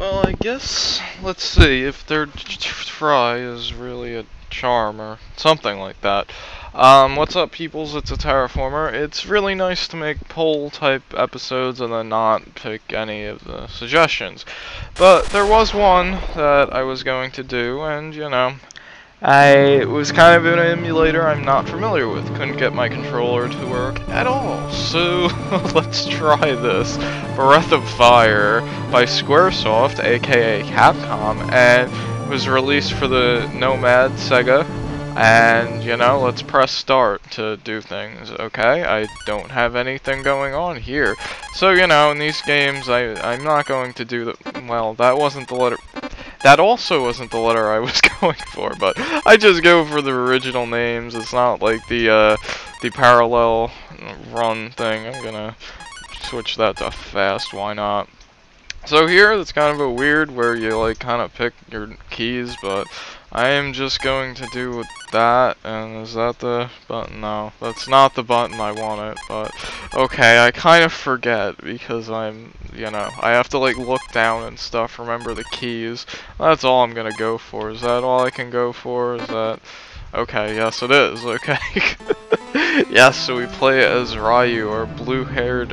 Well, I guess, let's see, if their fry is really a charm or something like that. What's up, peoples? It's a Terraformer. It's really nice to make poll-type episodes and then not pick any of the suggestions. But there was one that I was going to do, and, you know, it was kind of an emulator I'm not familiar with. Couldn't get my controller to work at all. So let's try this. Breath of Fire by Squaresoft, aka Capcom, and it was released for the Nomad Sega. And, you know, let's press start to do things, okay? I don't have anything going on here. So, you know, in these games, I'm not going to do the... Well, that wasn't the letter... That also wasn't the letter I was going for, but I just go for the original names. It's not like the parallel run thing. I'm gonna switch that to fast, why not? So here, it's kind of a weird where you like kind of pick your keys, but I am just going to do with that. And is that the button? No, that's not the button I wanted, but okay, I kind of forget because I'm, you know, I have to like look down and stuff, remember the keys. That's all I'm gonna go for. Is that all I can go for? Is that... Okay, yes it is, okay. Yes, so we play as Ryu, our blue-haired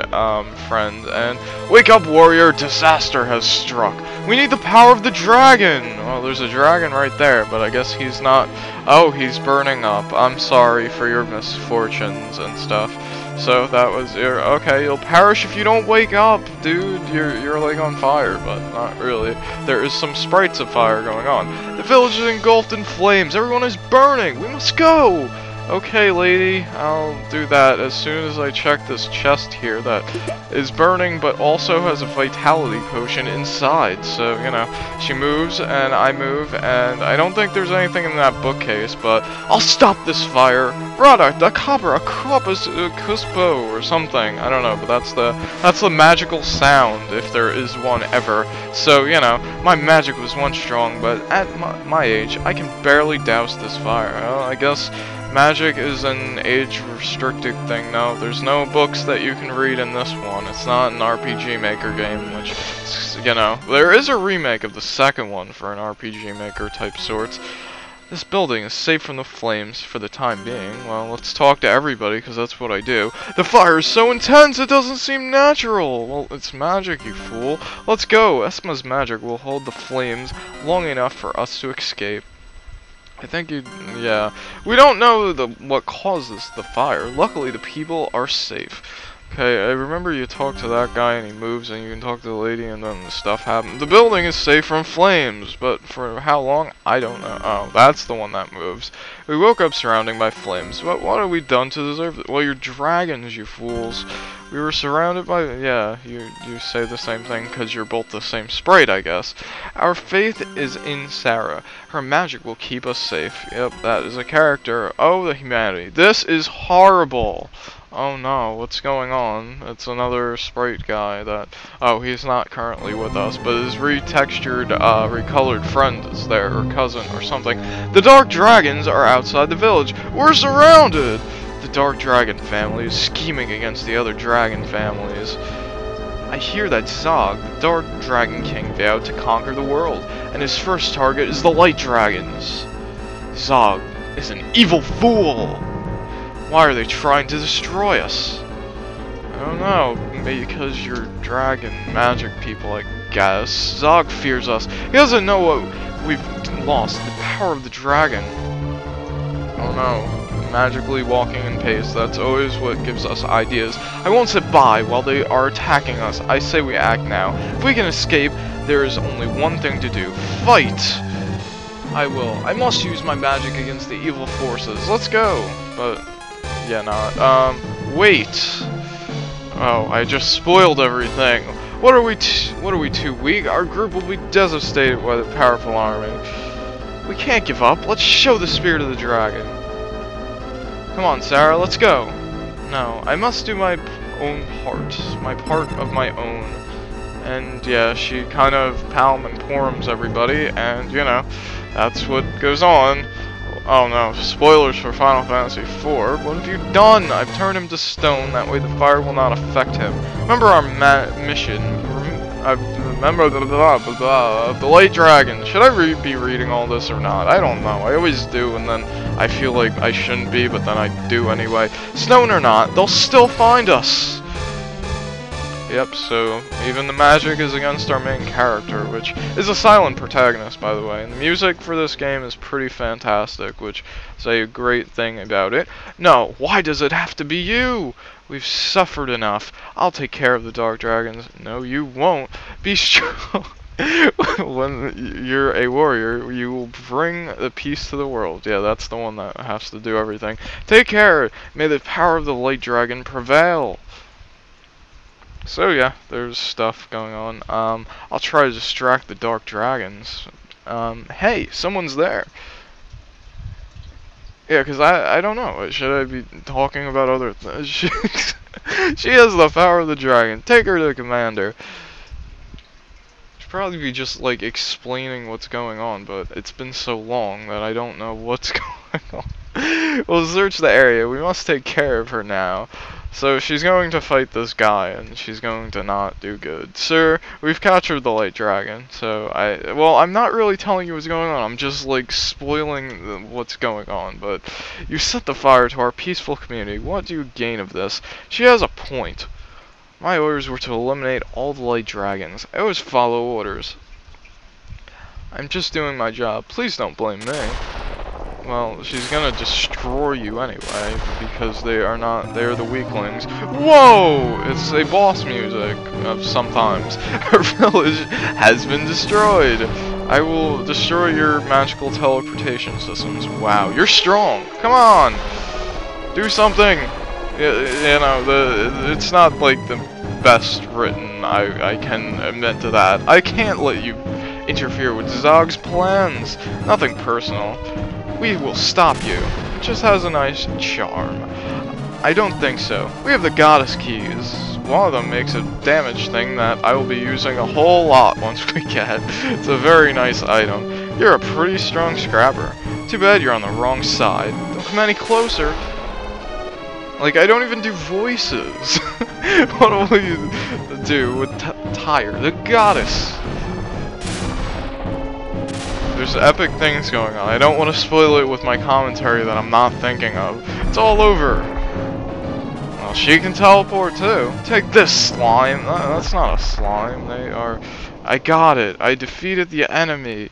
friend, and wake up, warrior! Disaster has struck. We need the power of the dragon. Well, there's a dragon right there, but I guess he's not. Oh, he's burning up. I'm sorry for your misfortunes and stuff. So that was your... Okay, you'll perish if you don't wake up, dude. You're like on fire, but not really. There is some sprites of fire going on. The village is engulfed in flames. Everyone is burning. We must go. Okay, lady, I'll do that as soon as I check this chest here that is burning but also has a vitality potion inside. So, you know, she moves and I move, and I don't think there's anything in that bookcase, but I'll stop this fire. Rada, da cabra, corpus cuspo, or something. I don't know, but that's the magical sound, if there is one ever. So, you know, my magic was once strong, but at my age, I can barely douse this fire. Well, I guess... Magic is an age-restricted thing. No, there's no books that you can read in this one. It's not an RPG Maker game, which, you know, there is a remake of the second one for an RPG Maker type sorts. This building is safe from the flames for the time being. Well, let's talk to everybody, because that's what I do. The fire is so intense, it doesn't seem natural. Well, it's magic, you fool. Let's go. Esma's magic will hold the flames long enough for us to escape. I think yeah. We don't know what causes the fire. Luckily, the people are safe. Okay, I remember you talk to that guy and he moves, and you can talk to the lady and then the stuff happens. The building is safe from flames, but for how long? I don't know. Oh, that's the one that moves. We woke up surrounded by flames. What have we done to deserve it? Well, you're dragons, you fools. We were surrounded by... Yeah, you say the same thing because you're both the same sprite, I guess. Our faith is in Sarah. Her magic will keep us safe. Yep, that is a character. Oh, the humanity. This is horrible. Oh no, what's going on? It's another sprite guy that... Oh, he's not currently with us, but his retextured, recolored friend is there, or cousin, or something. The Dark Dragons are outside the village. We're surrounded! The Dark Dragon family is scheming against the other dragon families. I hear that Zog, the Dark Dragon King, vowed to conquer the world, and his first target is the Light Dragons. Zog is an evil fool! Why are they trying to destroy us? I don't know, because you're dragon magic people, I guess. Zog fears us. He doesn't know what we've lost, the power of the dragon. Oh no, magically walking in pace, that's always what gives us ideas. I won't sit by while they are attacking us. I say we act now. If we can escape, there is only one thing to do. Fight! I will. I must use my magic against the evil forces. Let's go! But... yeah, not. Wait. Oh, I just spoiled everything. What are we too weak? Our group will be devastated by the powerful army. We can't give up. Let's show the spirit of the dragon. Come on, Sarah, let's go. No, I must do my own part. My part of my own. And yeah, she kind of palm and porums everybody, and you know, that's what goes on. Oh no, spoilers for Final Fantasy IV. What have you done? I've turned him to stone, that way the fire will not affect him. Remember our mission. I remember the Light Dragon. Should I be reading all this or not? I don't know. I always do, and then I feel like I shouldn't be, but then I do anyway. Snowing or not, they'll still find us. Yep, so even the magic is against our main character, which is a silent protagonist, by the way. And the music for this game is pretty fantastic, which is a great thing about it. No, why does it have to be you? We've suffered enough. I'll take care of the Dark Dragons. No, you won't. Be strong. When you're a warrior, you will bring the peace to the world. Yeah, that's the one that has to do everything. Take care. May the power of the Light Dragon prevail. So yeah, there's stuff going on. I'll try to distract the Dark Dragons. Hey, someone's there. Yeah, because I don't know. Should I be talking about other things? She has the power of the dragon. Take her to the commander. Should probably be just like explaining what's going on, but it's been so long that I don't know what's going on. We'll search the area. We must take care of her now. So she's going to fight this guy, and she's going to not do good. Sir, we've captured the Light Dragon. So well, I'm not really telling you what's going on. I'm just like spoiling what's going on. But you set the fire to our peaceful community. What do you gain of this? She has a point. My orders were to eliminate all the Light Dragons. I always follow orders. I'm just doing my job. Please don't blame me. Well, she's gonna destroy you anyway, because they're the weaklings. Whoa! It's a boss music of sometimes. Her village has been destroyed. I will destroy your magical teleportation systems. Wow, you're strong. Come on! Do something! You know, it's not like the best written, I can admit to that. I can't let you interfere with Zog's plans. Nothing personal. We will stop you. It just has a nice charm. I don't think so. We have the goddess keys. One of them makes a damage thing that I will be using a whole lot once we get. It's a very nice item. You're a pretty strong scrapper. Too bad you're on the wrong side. Don't come any closer. Like, I don't even do voices. What will you do with Tyre, the goddess? There's epic things going on. I don't want to spoil it with my commentary that I'm not thinking of. It's all over. Well, she can teleport too. Take this, slime. That's not a slime. They are... I got it. I defeated the enemy.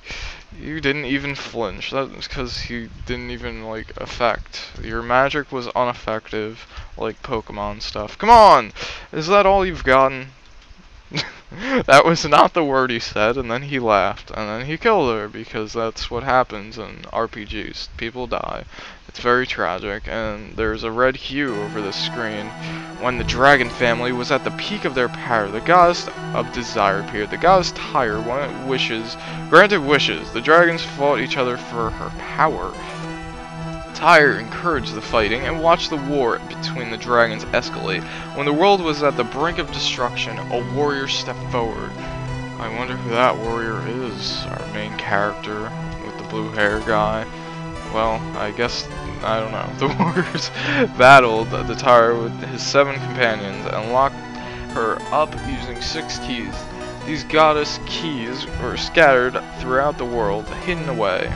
You didn't even flinch. That's because you didn't even, like, affect. Your magic was ineffective, like Pokemon stuff. Come on! Is that all you've gotten? That was not the word he said, and then he laughed, and then he killed her, because that's what happens in RPGs. People die. It's very tragic, and there's a red hue over the screen. When the dragon family was at the peak of their power, the goddess of desire appeared. The goddess Tyre granted wishes. The dragons fought each other for her power. Tyre encouraged the fighting and watched the war between the dragons escalate. When the world was at the brink of destruction, a warrior stepped forward. I wonder who that warrior is. Our main character with the blue hair guy. Well, I guess, I don't know. The warriors battled the Tyre with his 7 companions and locked her up using 6 keys. These goddess keys were scattered throughout the world, hidden away.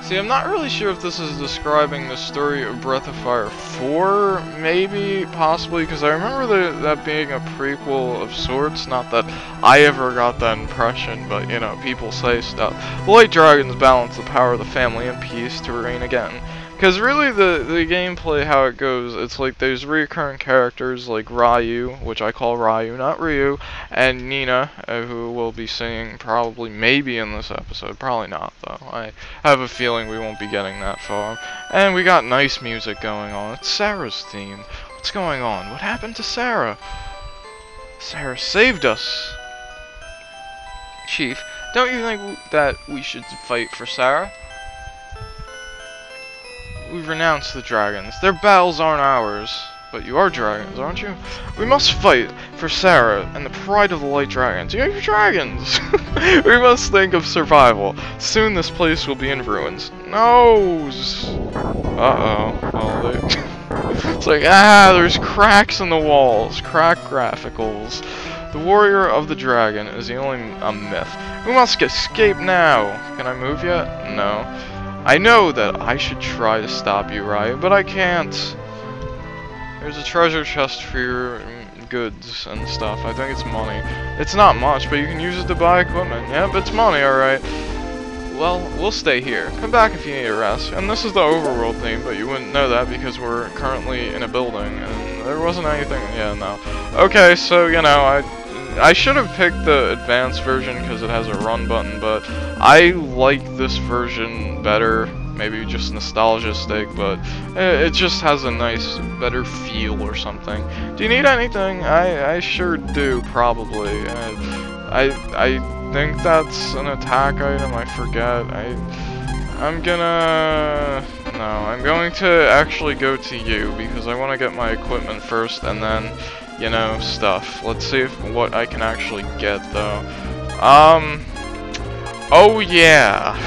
See, I'm not really sure if this is describing the story of Breath of Fire 4, maybe, possibly, because I remember that being a prequel of sorts. Not that I ever got that impression, but, you know, people say stuff. The Light Dragons balance the power of the family and peace to reign again. Because really, the gameplay, how it goes, it's like there's recurring characters like Ryu, which I call Ryu, not Ryu, and Nina, who we'll be seeing probably, maybe in this episode. Probably not, though. I have a feeling we won't be getting that far. And we got nice music going on. It's Sarah's theme. What's going on? What happened to Sarah? Sarah saved us. Chief, don't you think that we should fight for Sarah? We've renounced the dragons. Their battles aren't ours. But you are dragons, aren't you? We must fight for Sarah and the pride of the Light Dragons. You're dragons! We must think of survival. Soon this place will be in ruins. No! Uh-oh. Well, It's like, there's cracks in the walls, crack graphicals. The warrior of the dragon is the only myth. We must escape now. Can I move yet? No. I know that I should try to stop you, Ryu, but I can't. There's a treasure chest for your goods and stuff. I think it's money. It's not much, but you can use it to buy equipment. Yep, it's money, alright. Well, we'll stay here. Come back if you need a rest. And this is the overworld theme, but you wouldn't know that because we're currently in a building, and there wasn't anything. Yeah, no. Okay, so, you know, I should have picked the advanced version because it has a run button, but I like this version better. Maybe just nostalgia stake, but it just has a nice, better feel or something. Do you need anything? I sure do, probably. I think that's an attack item. I forget. I'm going to actually go to you because I want to get my equipment first, and then, you know, stuff. Let's see what I can actually get, though. Oh yeah.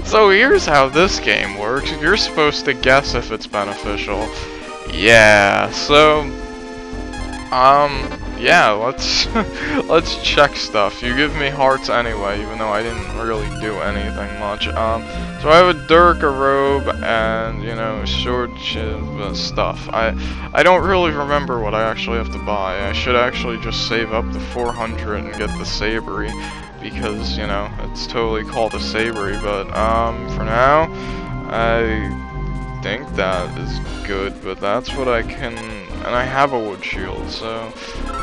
So here's how this game works. You're supposed to guess if it's beneficial. Yeah, so yeah, let's check stuff. You give me hearts anyway, even though I didn't really do anything much. So I have a dirk, a robe, and, you know, sword stuff. I don't really remember what I actually have to buy. I should actually just save up the 400 and get the sabry, because, you know, it's totally called a sabry, but for now, I think that is good, but that's what I can, and I have a wood shield, so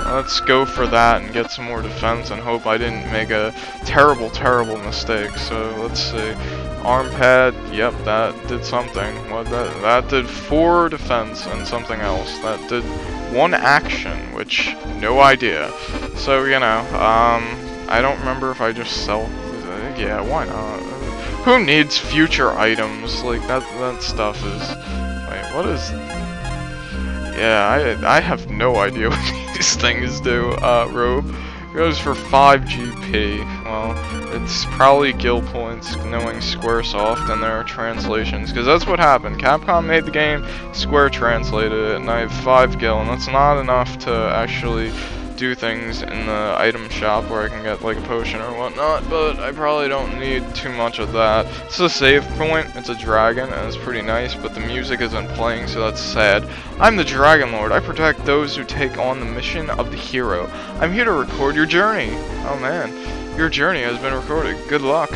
let's go for that and get some more defense and hope I didn't make a terrible, terrible mistake. So let's see, arm pad, yep, that did something. What that did 4 defense and something else. That did 1 action, which, no idea. So, you know, I don't remember if I just sell, yeah, why not? Who needs future items? Like, that stuff is, wait, what is, yeah, I have no idea what these things do. Robe goes for 5 GP. Well, it's probably guild points, knowing Squaresoft and their translations, because that's what happened. Capcom made the game, Square translated it, and I have 5 gil, and that's not enough to actually do things in the item shop where I can get like a potion or whatnot, but I probably don't need too much of that. It's a save point, it's a dragon, and it's pretty nice, but the music isn't playing, so that's sad. I'm the Dragon Lord. I protect those who take on the mission of the hero. I'm here to record your journey. Oh man, your journey has been recorded. Good luck.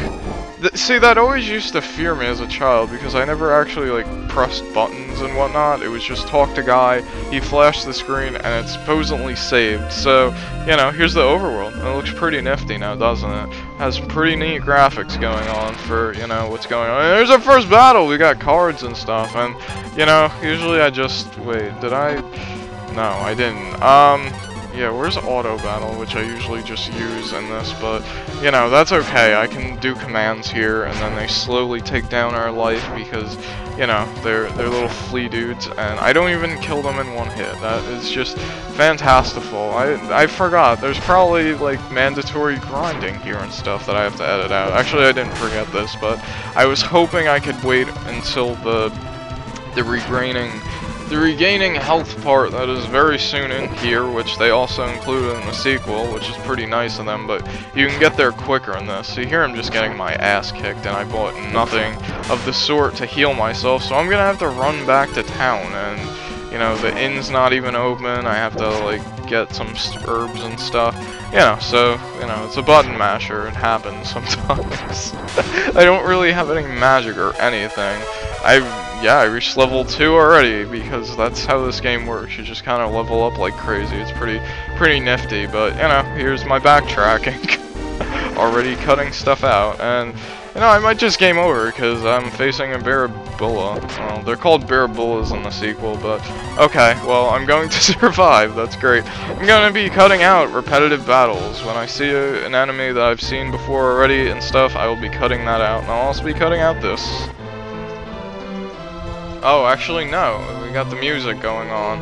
See, that always used to fear me as a child, because I never actually, like, pressed buttons and whatnot. It was just talk to guy, he flashed the screen, and it's supposedly saved. So, you know, here's the overworld. It looks pretty nifty now, doesn't it? Has some pretty neat graphics going on for, you know, what's going on. And there's our first battle! We got cards and stuff, and, you know, usually I just, wait, did I? No, I didn't. Yeah, where's auto battle, which I usually just use in this, but, you know, that's okay. I can do commands here, and then they slowly take down our life because, you know, they're little flea dudes, and I don't even kill them in 1 hit. That is just fantastical. I forgot. There's probably, like, mandatory grinding here and stuff that I have to edit out. Actually, I didn't forget this, but I was hoping I could wait until the regaining health part that is very soon in here, which they also included in the sequel, which is pretty nice of them, but you can get there quicker in this. So here I'm just getting my ass kicked, and I bought nothing of the sort to heal myself, so I'm gonna have to run back to town, and, you know, the inn's not even open. I have to, like, get some herbs and stuff. You know, so, you know, it's a button masher. It happens sometimes. I don't really have any magic or anything. Yeah, I reached level 2 already, because that's how this game works. You just kind of level up like crazy. It's pretty nifty, but, you know, here's my backtracking. Already cutting stuff out, and, you know, I might just game over, because I'm facing a Barabula. Well, they're called Barabullas in the sequel, but, okay, well, I'm going to survive. That's great. I'm going to be cutting out repetitive battles. When I see an enemy that I've seen before already and stuff, I will be cutting that out, and I'll also be cutting out this. Oh, actually, no. We got the music going on.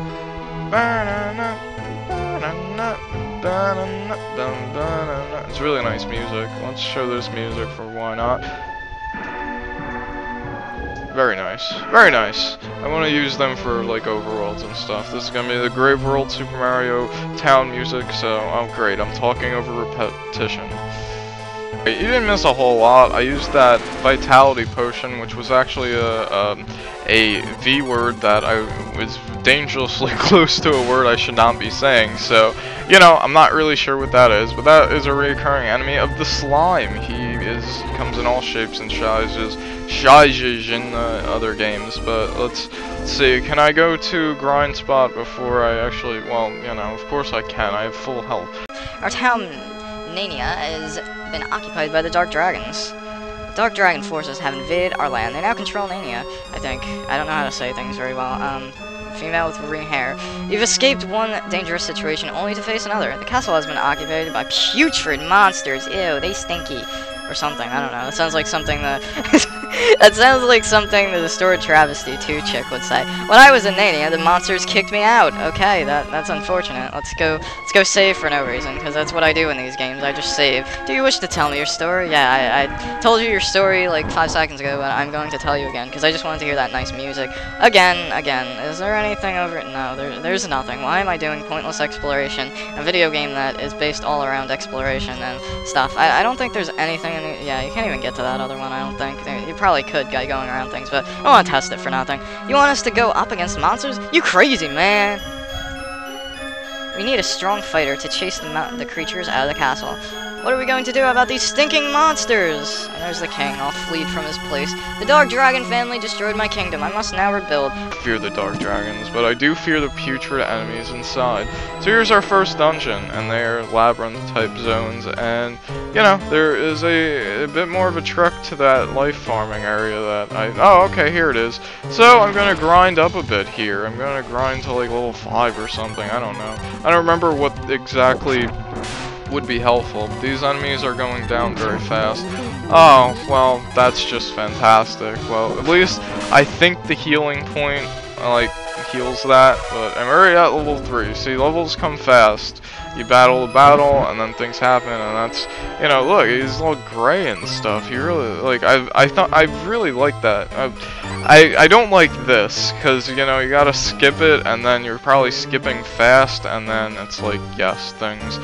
It's really nice music. Let's show this music for why not. Very nice. Very nice. I want to use them for, like, overworlds and stuff. This is going to be the Grave World Super Mario Town music, so, oh great, I'm talking over repetition. You didn't miss a whole lot. I used that Vitality Potion, which was actually a V word that I was dangerously close to a word I should not be saying, so, you know, I'm not really sure what that is, but that is a recurring enemy of the slime. He comes in all shapes and sizes in the other games, but let's see, can I go to grind spot before I actually, well, you know, of course I can, I have full health. Our town, Nania, has been occupied by the Dark Dragons. The Dark Dragon forces have invaded our land. They now control Nania, I think. I don't know how to say things very well. Female with green hair. You've escaped one dangerous situation only to face another. The castle has been occupied by putrid monsters. Ew, they stinky. Or something, I don't know. That sounds like something that... that sounds like something the Distorted Travesty 2 chick would say. When I was in Nania, the monsters kicked me out. Okay, that's unfortunate. Let's go save for no reason, because that's what I do in these games. I just save. Do you wish to tell me your story? Yeah, I told you your story like 5 seconds ago, but I'm going to tell you again, because I just wanted to hear that nice music. Again. Is there anything over it? No, there's nothing. Why am I doing pointless exploration? A video game that is based all around exploration and stuff. I don't think there's anything in the... Yeah, you can't even get to that other one, I don't think. You probably could, guy going around things, but I don't want to test it for nothing. You want us to go up against monsters? You crazy, man! We need a strong fighter to chase the creatures out of the castle. What are we going to do about these stinking monsters? And there's the king, all fleed from his place. The Dark Dragon family destroyed my kingdom. I must now rebuild. I fear the Dark Dragons, but I do fear the putrid enemies inside. So here's our first dungeon, and they're labyrinth-type zones, and, you know, there is a bit more of a trek to that life farming area that oh, okay, here it is. So I'm gonna grind up a bit here. I'm gonna grind to, like, level 5 or something. I don't know. I don't remember what exactly would be helpful. These enemies are going down very fast. Oh, well, that's just fantastic. Well, at least I think the healing point, like, heals that, but I'm already at level 3. See, levels come fast. You battle the battle, and then things happen, and that's, you know, look, he's all gray and stuff. He really, like, I really like that. I don't like this, because, you know, you gotta skip it, and then you're probably skipping fast, and then it's like, yes, things.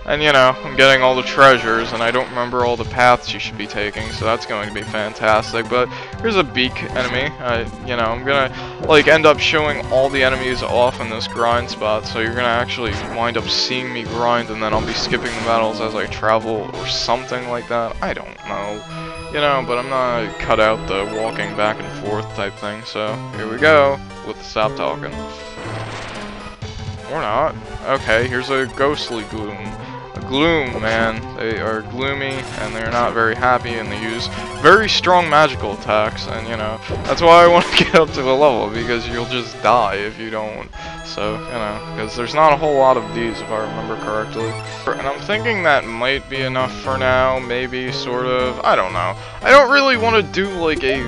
And, you know, I'm getting all the treasures, and I don't remember all the paths you should be taking, so that's going to be fantastic. But here's a beak enemy. You know, I'm gonna, like, end up showing all the enemies off in this grind spot, so you're gonna actually wind up seeing me grind, and then I'll be skipping the battles as I travel, or something like that. I don't know. You know, but I'm not cut out the walking back and forth type thing, so here we go with the stop talking. Or not. Okay, here's a ghostly gloom. Gloom, man. They are gloomy, and they're not very happy, and they use very strong magical attacks, and, you know, that's why I want to get up to the level, because you'll just die if you don't. So, you know, because there's not a whole lot of these, if I remember correctly. And I'm thinking that might be enough for now, maybe, sort of. I don't know. I don't really want to do, like, a,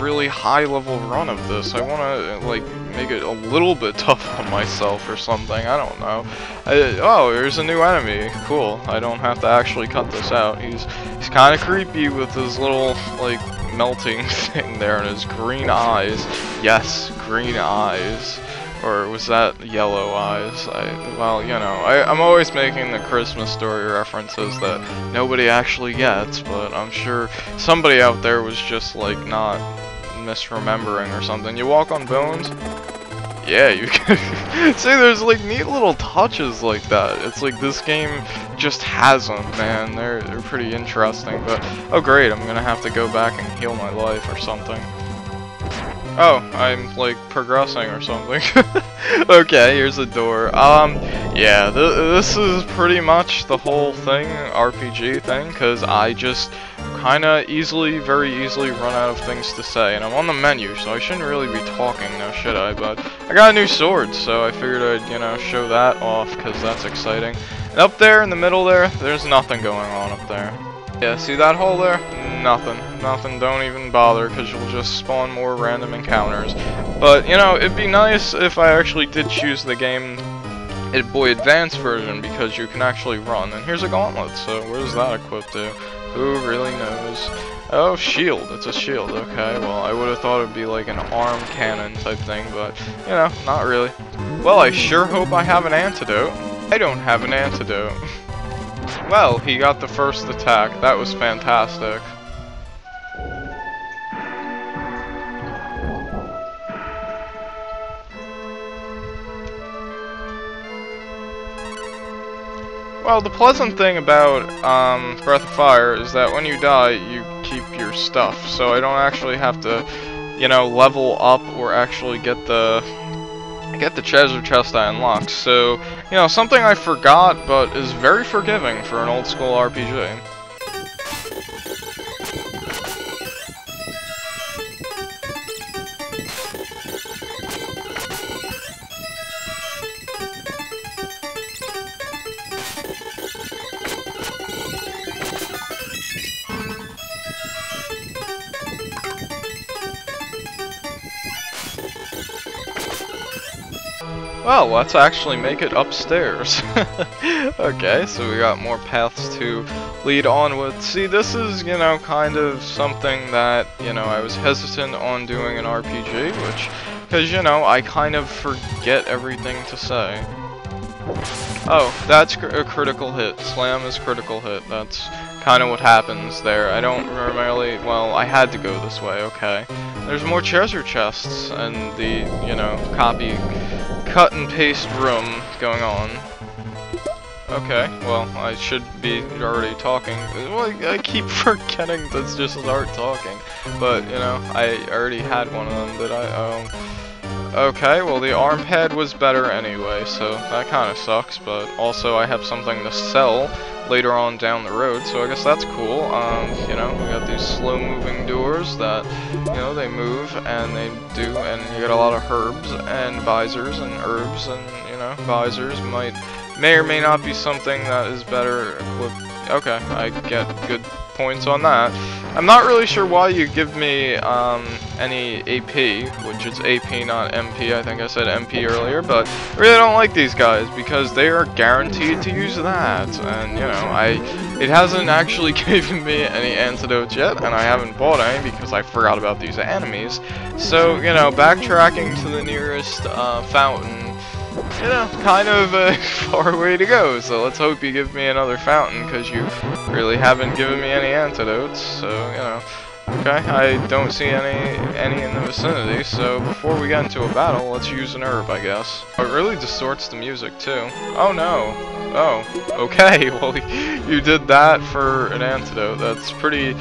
really high-level run of this. I want to, like, make it a little bit tough on myself or something. I don't know. Oh, there's a new enemy. Cool. I don't have to actually cut this out. He's kind of creepy with his little, like, melting thing there and his green eyes. Yes, green eyes. Or was that yellow eyes? Well, you know, I'm always making the Christmas story references that nobody actually gets, but I'm sure somebody out there was just, like, not misremembering or something. You walk on bones? Yeah, you can. See, there's, like, neat little touches like that. It's like this game just has them, man. They're pretty interesting, but oh great, I'm gonna have to go back and heal my life or something. Oh, I'm, like, progressing or something. Okay, here's a door. Yeah, this is pretty much the whole thing, RPG thing, because I just kinda very easily run out of things to say, and I'm on the menu, so I shouldn't really be talking now, should I? But I got a new sword, so I figured I'd, you know, show that off, because that's exciting. And up there, in the middle there's nothing going on up there. Yeah, see that hole there? Nothing. Nothing, don't even bother, because you'll just spawn more random encounters. But, you know, it'd be nice if I actually did choose the Game Boy Advance version, because you can actually run. And here's a gauntlet, so where's that equipped to? Who really knows? Oh, shield. It's a shield. Okay, well, I would have thought it'd be like an arm cannon type thing, but, you know, not really. Well, I sure hope I have an antidote. I don't have an antidote. Well, he got the first attack. That was fantastic. Well, the pleasant thing about Breath of Fire is that when you die, you keep your stuff. So I don't actually have to, you know, level up or actually get the treasure chest I unlocked. So, you know, something I forgot, but is very forgiving for an old school RPG. Well, let's actually make it upstairs. Okay, so we got more paths to lead on with. See, this is, you know, kind of something that, you know, I was hesitant on doing an RPG, because, you know, I kind of forget everything to say. Oh, that's a critical hit. Slam is critical hit. That's kind of what happens there. I don't really, well, I had to go this way, okay. There's more treasure chests and the, you know, cut and paste room going on. Okay, well, I should be already talking. Well, I keep forgetting to just start talking. But, you know, I already had one of them, did I? Oh. Okay, well, the arm pad was better anyway, so that kind of sucks. But also, I have something to sell later on down the road, so I guess that's cool. You know, we got these slow-moving doors that, you know, they move and they do, and you get a lot of herbs and visors and herbs, and, you know, visors may or may not be something that is better equipped. Okay, I get good points on that. I'm not really sure why you give me any AP, which is AP, not MP. I think I said MP earlier, but I really don't like these guys because they are guaranteed to use that, and you know, it hasn't actually given me any antidotes yet, and I haven't bought any because I forgot about these enemies. So, you know, backtracking to the nearest fountain, you know, kind of a far way to go, so let's hope you give me another fountain, because you really haven't given me any antidotes, so, you know. Okay, I don't see any in the vicinity, so before we get into a battle, let's use an herb, I guess. It really distorts the music, too. Oh, no. Oh, okay, well, you did that for an antidote. That's pretty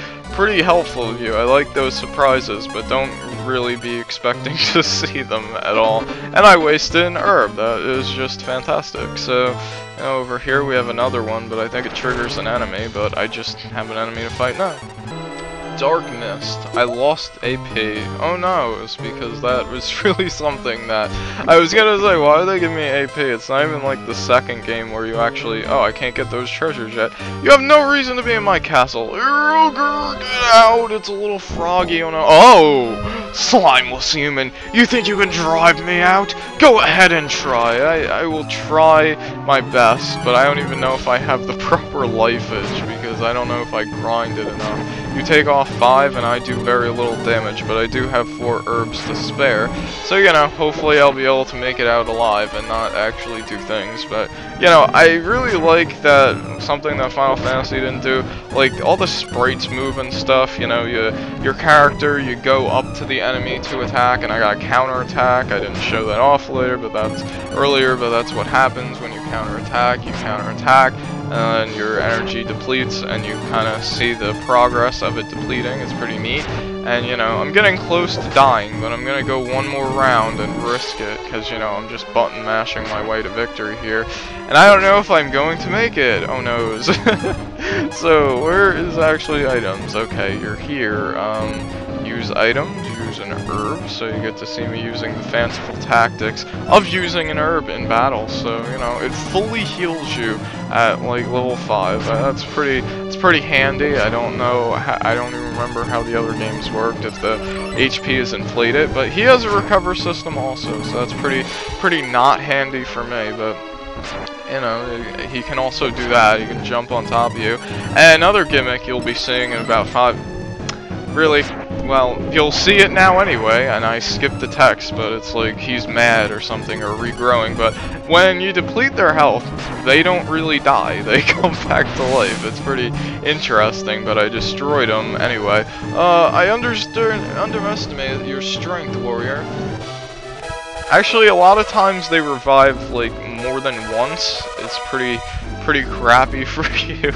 helpful of you. I like those surprises, but don't really be expecting to see them at all. And I wasted an herb. That is just fantastic. So, you know, over here we have another one, but I think it triggers an enemy, but I just have an enemy to fight now. Dark Mist. I lost AP. Oh no, it's because that was really something that I was gonna say, why are they giving me AP? It's not even like the second game where you actually, oh, I can't get those treasures yet. You have no reason to be in my castle. Get out, it's a little froggy on a, oh, slimeless human. You think you can drive me out? Go ahead and try. I will try my best, but I don't even know if I have the proper lifeage because I don't know if I grinded enough. You take off 5 and I do very little damage, but I do have 4 herbs to spare. So, you know, hopefully I'll be able to make it out alive and not actually do things. But, you know, I really like that something that Final Fantasy didn't do. Like, all the sprites move and stuff, you know, your character, you go up to the enemy to attack, and I got a counterattack. I didn't show that off later, but that's what happens when you counterattack. You counterattack, and your energy depletes, and you kind of see the progress of it depleting. It's pretty neat. And, you know, I'm getting close to dying, but I'm going to go one more round and risk it, because, you know, I'm just button mashing my way to victory here. And I don't know if I'm going to make it. Oh, noes. So, where is actually items? Okay, you're here. Use items, use an herb, so you get to see me using the fanciful tactics of using an herb in battle. So, you know, it fully heals you at, like, level 5. It's pretty handy. I don't know, I don't even remember how the other games worked, if the HP is inflated, but he has a recover system also, so that's pretty not handy for me, but you know, he can also do that. He can jump on top of you. And another gimmick you'll be seeing in about 5... Really? Well, you'll see it now anyway, and I skipped the text, but it's like he's mad or something, or regrowing. But when you deplete their health, they don't really die. They come back to life. It's pretty interesting, but I destroyed them anyway. I underestimated your strength, warrior. Actually, a lot of times they revive, like, more than once. It's pretty crappy for you.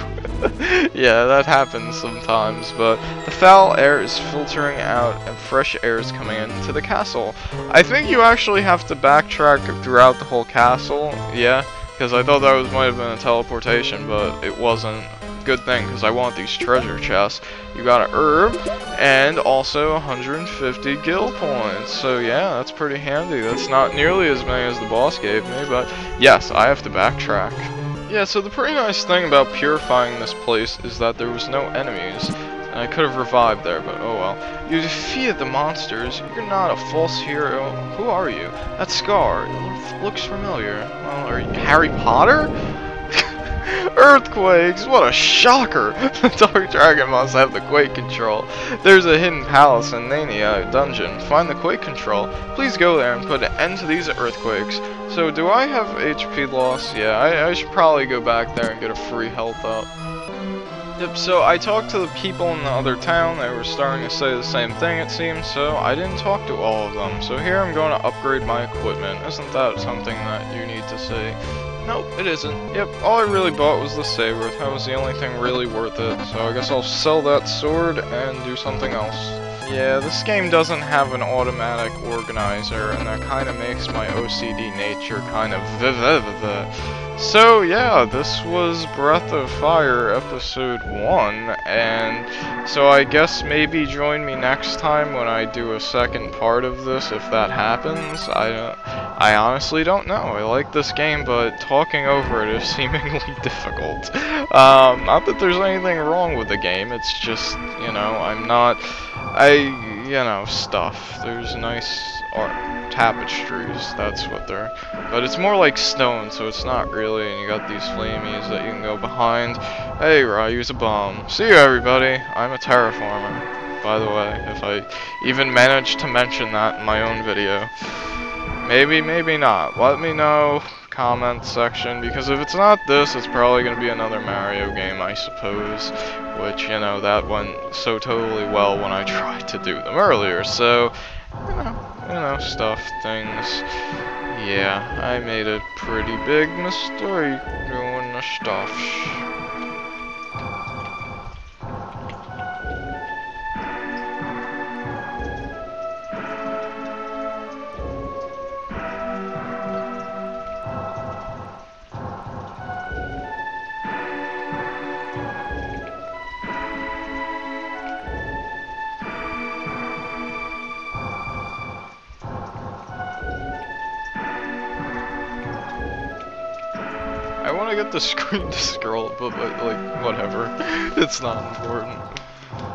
Yeah, that happens sometimes, but the foul air is filtering out and fresh air is coming into the castle. I think you actually have to backtrack throughout the whole castle, yeah, because I thought that might have been a teleportation, but it wasn't. Good thing, because I want these treasure chests. You got an herb, and also 150 gil points, so yeah, that's pretty handy. That's not nearly as many as the boss gave me, but yes, I have to backtrack. Yeah, so the pretty nice thing about purifying this place is that there was no enemies, and I could have revived there, but oh well. You defeated the monsters. You're not a false hero. Who are you? That scar. It looks familiar. Well, are you Harry Potter? Earthquakes! What a shocker! The Dark Dragon must have the quake control. There's a hidden palace in Nania dungeon. Find the quake control. Please go there and put an end to these earthquakes. So, do I have HP loss? Yeah, I should probably go back there and get a free health up. Yep, so I talked to the people in the other town. They were starting to say the same thing, it seems, so I didn't talk to all of them. So here I'm going to upgrade my equipment. Isn't that something that you need to see? Nope, it isn't. Yep, all I really bought was the saber. That was the only thing really worth it. So I guess I'll sell that sword and do something else. Yeah, this game doesn't have an automatic organizer, and that kind of makes my OCD nature kind of So yeah, this was Breath of Fire episode 1, and so I guess maybe join me next time when I do a second part of this, if that happens. I honestly don't know. I like this game, but talking over it is seemingly difficult. Not that there's anything wrong with the game, it's just, you know, stuff. There's nice art, tapestries, that's what they're, but it's more like stone, so it's not really, and you got these flamies that you can go behind. Hey, use a bomb. See you, everybody. I'm a terraformer, by the way, if I even managed to mention that in my own video. Maybe, maybe not. Let me know, comment section, because if it's not this, it's probably going to be another Mario game, I suppose, which, you know, that went so totally well when I tried to do them earlier, so, you know, stuff, things. Yeah, I made a pretty big mistake doing the stuff. I want to get the screen to scroll, but like, whatever. It's not important.